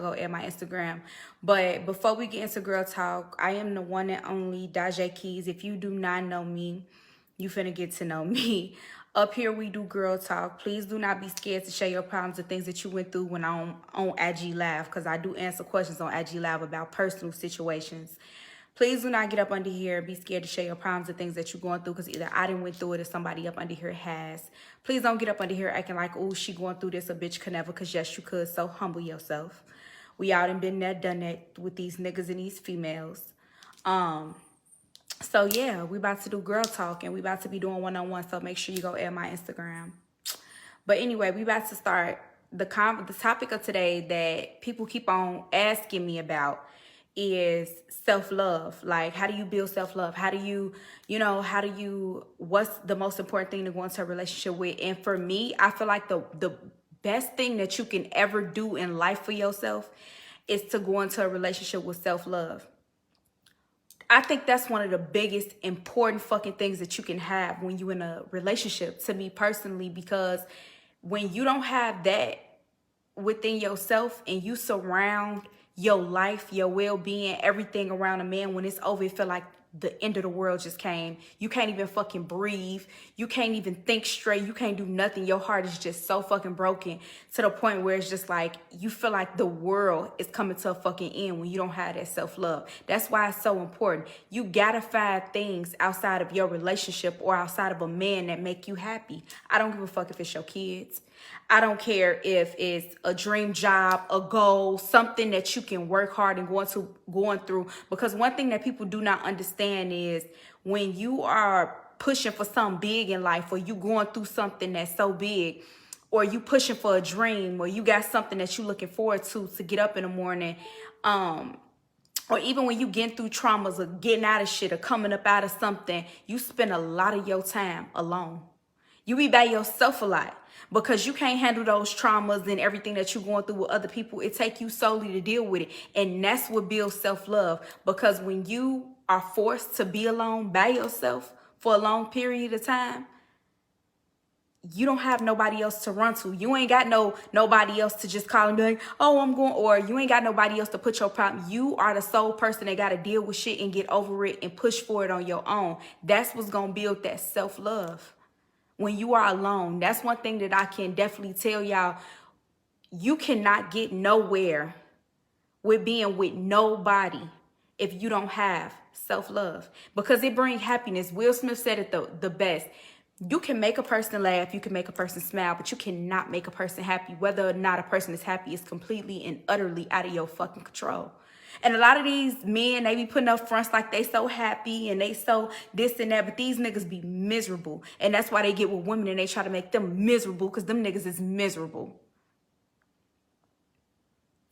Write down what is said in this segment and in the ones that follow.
go at my Instagram. But before we get into girl talk, I am the one and only Daujee Keys. If you do not know me, you finna get to know me. Up here we do girl talk. Please do not be scared to share your problems and things that you went through when I'm on IG Live, because I do answer questions on IG Live about personal situations. Please do not get up under here and be scared to share your problems and things that you're going through, because either I didn't went through it or somebody up under here has. Please don't get up under here acting like, oh, she going through this, a bitch could never, because yes, you could. So humble yourself. We out and been there, done that with these niggas and these females. So yeah, we about to do girl talk and we about to be doing one-on-one. So make sure you go add my Instagram. But anyway, we about to start the topic of today that people keep on asking me about is self-love. Like, how do you build self-love? How do you, what's the most important thing to go into a relationship with? And for me, I feel like the best thing that you can ever do in life for yourself is to go into a relationship with self-love. I think that's one of the biggest important fucking things that you can have when you're in a relationship, to me personally, because when you don't have that within yourself and you surround your life, your well-being, everything around a man, when it's over, it feel like the end of the world just came. You can't even fucking breathe. You can't even think straight. You can't do nothing. Your heart is just so fucking broken to the point where it's just like you feel like the world is coming to a fucking end when you don't have that self-love. That's why it's so important. You gotta find things outside of your relationship or outside of a man that make you happy. I don't give a fuck if it's your kids. I don't care if it's a dream job, a goal, something that you can work hard and going through. Because one thing that people do not understand is when you are pushing for something big in life, or you going through something that's so big, or you pushing for a dream, or you got something that you looking forward to get up in the morning, or even when you getting through traumas or getting out of shit or coming up out of something, you spend a lot of your time alone. You be by yourself a lot because you can't handle those traumas and everything that you're going through with other people. It takes you solely to deal with it. And that's what builds self-love. Because when you are forced to be alone by yourself for a long period of time, you don't have nobody else to run to. You ain't got nobody else to just call and be like, oh, I'm going, or you ain't got nobody else to put your problem. You are the sole person that got to deal with shit and get over it and push for it on your own. That's what's going to build that self-love. When you are alone, that's one thing that I can definitely tell y'all. You cannot get nowhere with being with nobody if you don't have self-love, because it brings happiness. Will Smith said it the best. You can make a person laugh, you can make a person smile, but you cannot make a person happy. Whether or not a person is happy is completely and utterly out of your fucking control. And a lot of these men, they be putting up fronts like they so happy and they so this and that, but these niggas be miserable. And that's why they get with women and they try to make them miserable, because them niggas is miserable.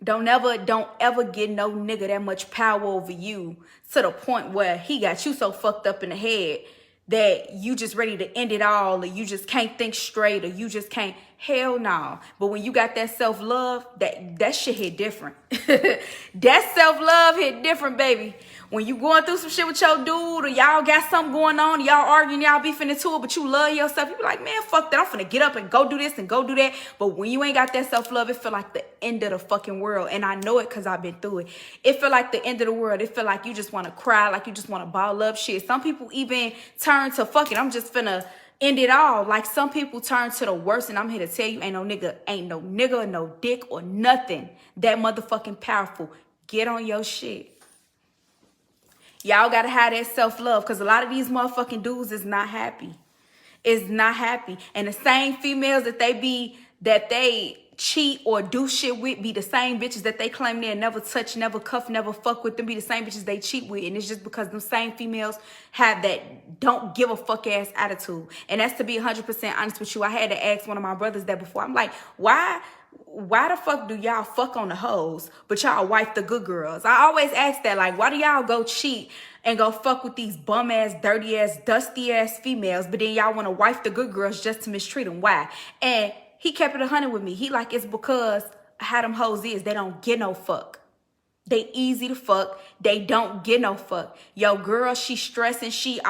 Don't ever get no nigga that much power over you to the point where he got you so fucked up in the head that you just ready to end it all, or you just can't think straight, or you just can't. Hell no. But when you got that self-love, that shit hit different. That self-love hit different, baby. When you going through some shit with your dude, or y'all got something going on, y'all arguing, y'all beefing into it, but you love yourself, you be like, man, fuck that. I'm finna get up and go do this and go do that. But when you ain't got that self-love, it feel like the end of the fucking world. And I know it because I've been through it. It feel like the end of the world. It feel like you just want to cry, like you just want to ball up shit. Some people even turn to fuck it, I'm just finna end it all. Like some people turn to the worst, and I'm here to tell you, ain't no nigga, no dick or nothing that motherfucking powerful. Get on your shit. Y'all gotta have that self-love, because a lot of these motherfucking dudes is not happy. Is not happy. And the same females that they cheat or do shit with be the same bitches that they claim they'll never touch, never cuff, never fuck with. Them be the same bitches they cheat with. And it's just because them same females have that don't give a fuck ass attitude. And that's to be 100% honest with you. I had to ask one of my brothers that before. I'm like, why the fuck do y'all fuck on the hoes, but y'all wife the good girls? I always ask that, like, why do y'all go cheat and go fuck with these bum ass, dirty ass, dusty ass females, but then y'all want to wife the good girls just to mistreat them? Why? And he kept it 100 with me. He like, it's because how them hoes is. They don't get no fuck. They easy to fuck. They don't get no fuck. Yo, girl, she stressing. She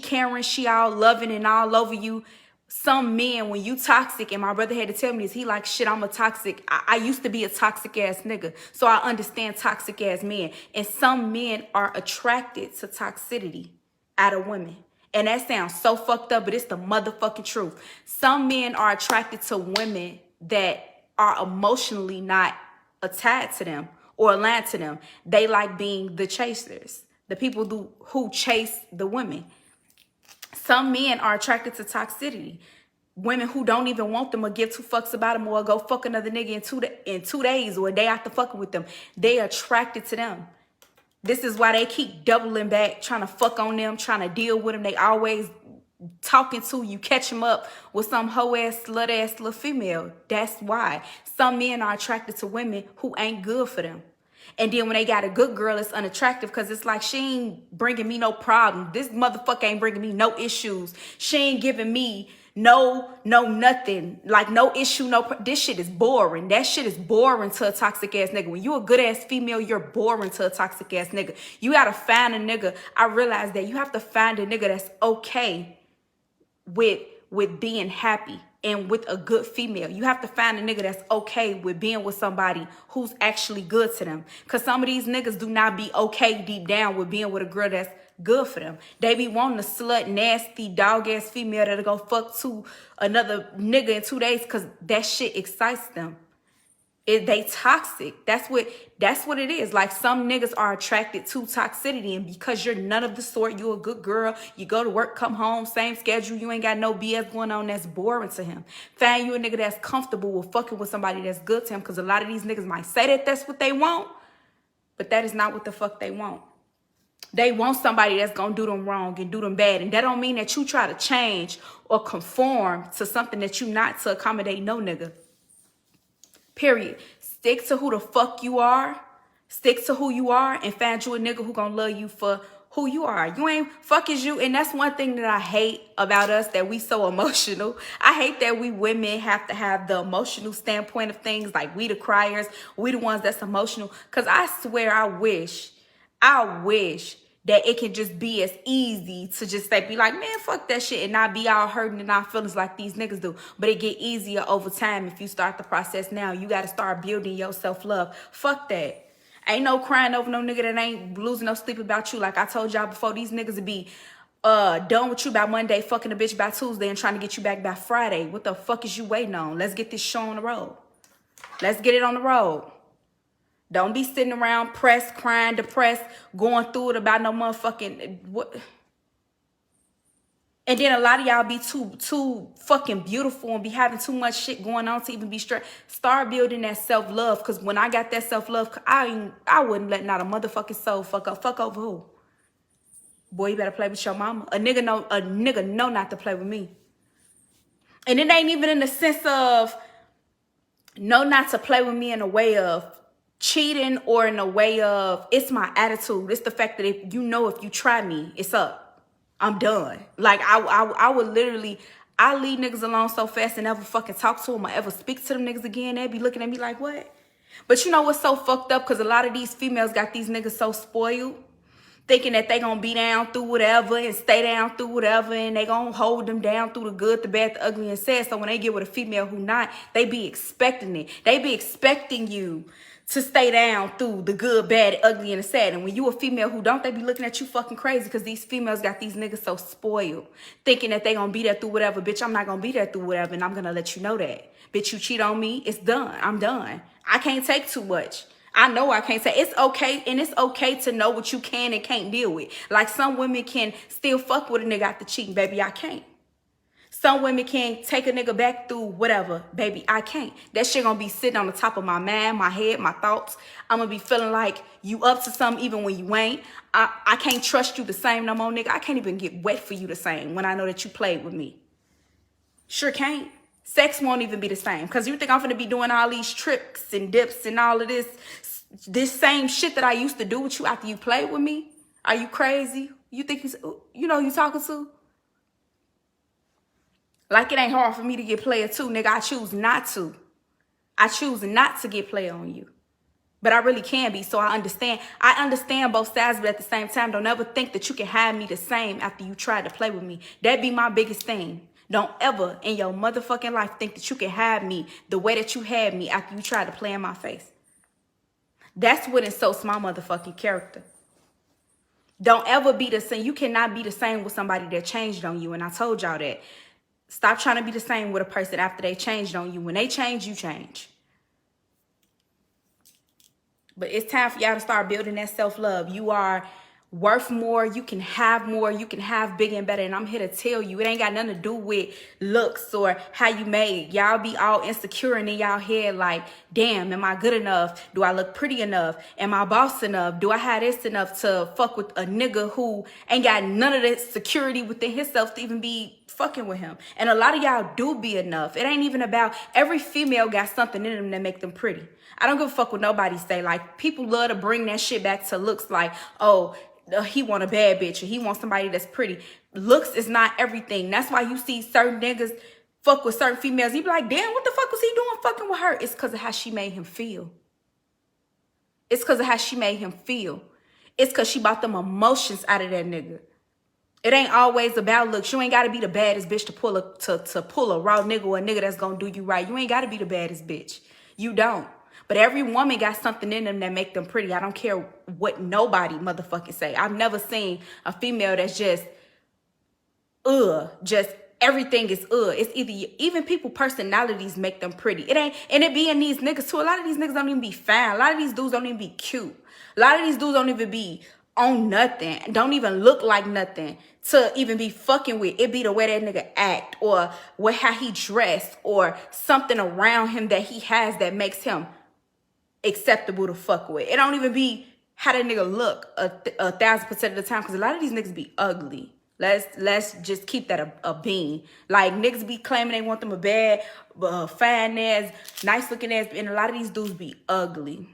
caring. She all loving and all over you. some men, when you toxic, and my brother had to tell me this, he like, shit, I'm a toxic. I used to be a toxic ass nigga. So I understand toxic ass men. And some men are attracted to toxicity out of women. And that sounds so fucked up, but it's the motherfucking truth. Some men are attracted to women that are emotionally not attached to them or aligned to them. They like being the chasers, the people who chase the women. Some men are attracted to toxicity. Women who don't even want them or give two fucks about them or go fuck another nigga in 2 days or a day after fucking with them. They attracted to them. This is why they keep doubling back, trying to fuck on them, trying to deal with them. They always talking to you, catch them up with some hoe ass, slut ass little female. That's why some men are attracted to women who ain't good for them. And then when they got a good girl, it's unattractive because it's like, she ain't bringing me no problem. This motherfucker ain't bringing me no issues. She ain't giving me no nothing. Like no issue, this shit is boring. That shit is boring to a toxic ass nigga. When you a good ass female, you're boring to a toxic ass nigga. You gotta find a nigga. I realize that you have to find a nigga that's okay with being happy. And with a good female, you have to find a nigga that's okay with being with somebody who's actually good to them. Because some of these niggas do not be okay deep down with being with a girl that's good for them. They be wanting a slut, nasty, dog-ass female that'll go fuck to another nigga in 2 days because that shit excites them. They toxic. That's what it is. Like some niggas are attracted to toxicity, and because you're none of the sort, you a good girl, you go to work, come home, same schedule, you ain't got no BS going on, that's boring to him. Find you a nigga that's comfortable with fucking with somebody that's good to him, because a lot of these niggas might say that that's what they want, but that is not what the fuck they want. They want somebody that's gonna do them wrong and do them bad, and that don't mean that you try to change or conform to something that you not to accommodate no nigga. Period. Stick to who the fuck you are. Stick to who you are and find you a nigga who gonna love you for who you are. You ain't fuck is you. And that's one thing that I hate about us, that we so emotional. I hate that we women have to have the emotional standpoint of things. Like we the criers, we the ones that's emotional. Cause I swear I wish that it can just be as easy to just be like, man, fuck that shit, and not be all hurting in our feelings like these niggas do. But it get easier over time if you start the process now. You got to start building your self-love. Fuck that. Ain't no crying over no nigga that ain't losing no sleep about you. Like I told y'all before, these niggas would be done with you by Monday, fucking a bitch by Tuesday, and trying to get you back by Friday. What the fuck is you waiting on? Let's get this show on the road. Let's get it on the road. Don't be sitting around pressed, crying, depressed, going through it about no motherfucking what. And then a lot of y'all be too fucking beautiful and be having too much shit going on to even be straight. Start building that self-love. Because when I got that self-love, I wouldn't let not a motherfucking soul fuck up. Fuck over who? Boy, you better play with your mama. A nigga know not to play with me. And it ain't even in the sense of know not to play with me in a way of cheating or in a way of it's my attitude. It's the fact that if you try me, it's up. I'm done. Like I would literally, I leave niggas alone so fast and never fucking talk to them or ever speak to them niggas again. They be looking at me like, what? But you know what's so fucked up? Because a lot of these females got these niggas so spoiled, thinking that they gonna be down through whatever and stay down through whatever, and they gonna hold them down through the good, the bad, the ugly, and sad. So when they get with a female who not, they be expecting it. They be expecting you to stay down through the good, bad, ugly, and the sad. And when you a female who don't, they be looking at you fucking crazy, because these females got these niggas so spoiled, thinking that they gonna be there through whatever. Bitch, I'm not gonna be there through whatever, and I'm gonna let you know that. Bitch, you cheat on me, it's done. I'm done. I can't take too much. I know I can't say. It's okay, and it's okay to know what you can and can't deal with. Like some women can still fuck with a nigga after cheating. Baby, I can't. Some women can take a nigga back through whatever. Baby, I can't. That shit gonna be sitting on the top of my mind, my head, my thoughts. I'm gonna be feeling like you up to something even when you ain't. I can't trust you the same no more, nigga. I can't even get wet for you the same when I know that you played with me. Sure can't. Sex won't even be the same. Because you think I'm gonna be doing all these tricks and dips and all of this same shit that I used to do with you after you played with me? Are you crazy? You think you know who you talking to? Like it ain't hard for me to get player too, nigga. I choose not to. I choose not to get player on you. But I really can be, so I understand. I understand both sides, but at the same time, don't ever think that you can have me the same after you tried to play with me. That be my biggest thing. Don't ever in your motherfucking life think that you can have me the way that you had me after you tried to play in my face. That's what insults my motherfucking character. Don't ever be the same. You cannot be the same with somebody that changed on you. And I told y'all that. Stop trying to be the same with a person after they changed on you. When they change, you change. But it's time for y'all to start building that self-love. You are worth more. You can have more. You can have bigger and better. And I'm here to tell you, it ain't got nothing to do with looks or how you made. Y'all be all insecure and in y'all head like, damn, am I good enough? Do I look pretty enough? Am I boss enough? Do I have this enough to fuck with a nigga who ain't got none of that security within himself to even be fucking with him? And a lot of y'all do be enough. It ain't even about, every female got something in them that make them pretty. I don't give a fuck what nobody say. Like, people love to bring that shit back to looks like, oh, he want a bad bitch or he want somebody that's pretty. Looks is not everything. That's why you see certain niggas fuck with certain females. You be like, damn, what the fuck was he doing fucking with her? It's because of how she made him feel. It's because of how she made him feel. It's because she bought them emotions out of that nigga. It ain't always about looks. You ain't got to be the baddest bitch to pull a raw nigga or a nigga that's going to do you right. You ain't got to be the baddest bitch. You don't. But every woman got something in them that make them pretty. I don't care what nobody motherfucking say. I've never seen a female that's just everything is It's either, even people personalities make them pretty. It ain't, and it be in these niggas too. A lot of these niggas don't even be fine. A lot of these dudes don't even be cute. A lot of these dudes don't even be on nothing. Don't even look like nothing to even be fucking with. It be the way that nigga act or how he dressed or something around him that he has that makes him acceptable to fuck with. It don't even be how that nigga look 1,000% of the time, because a lot of these niggas be ugly. Let's just keep that a bean. Like, niggas be claiming they want them a bad, fine ass, nice looking ass, and a lot of these dudes be ugly.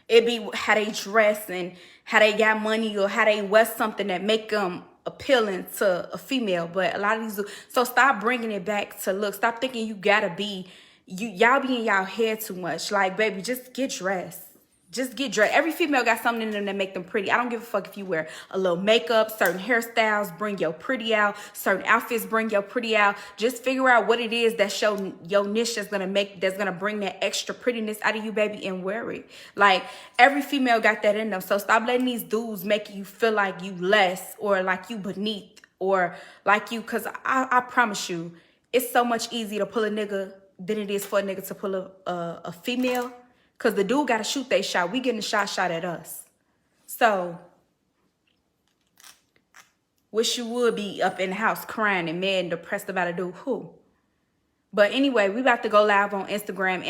It be how they dress and how they got money or how they wear something that make them appealing to a female. But a lot of these dudes, so stop bringing it back to look. Stop thinking you gotta be. Y'all be in y'all head too much. Like, baby, just get dressed. Just get dressed. Every female got something in them that make them pretty. I don't give a fuck if you wear a little makeup. Certain hairstyles bring your pretty out. Certain outfits bring your pretty out. Just figure out what it is that's your niche that's gonna bring that extra prettiness out of you, baby, and wear it. Like, every female got that in them. So stop letting these dudes make you feel like you less or like you beneath or like you, because I promise you, it's so much easier to pull a nigga than it is for a nigga to pull a female. Because the dude got to shoot they shot. We getting a shot at us. So, wish you would be up in the house crying and mad and depressed about a dude who. But anyway, we about to go live on Instagram and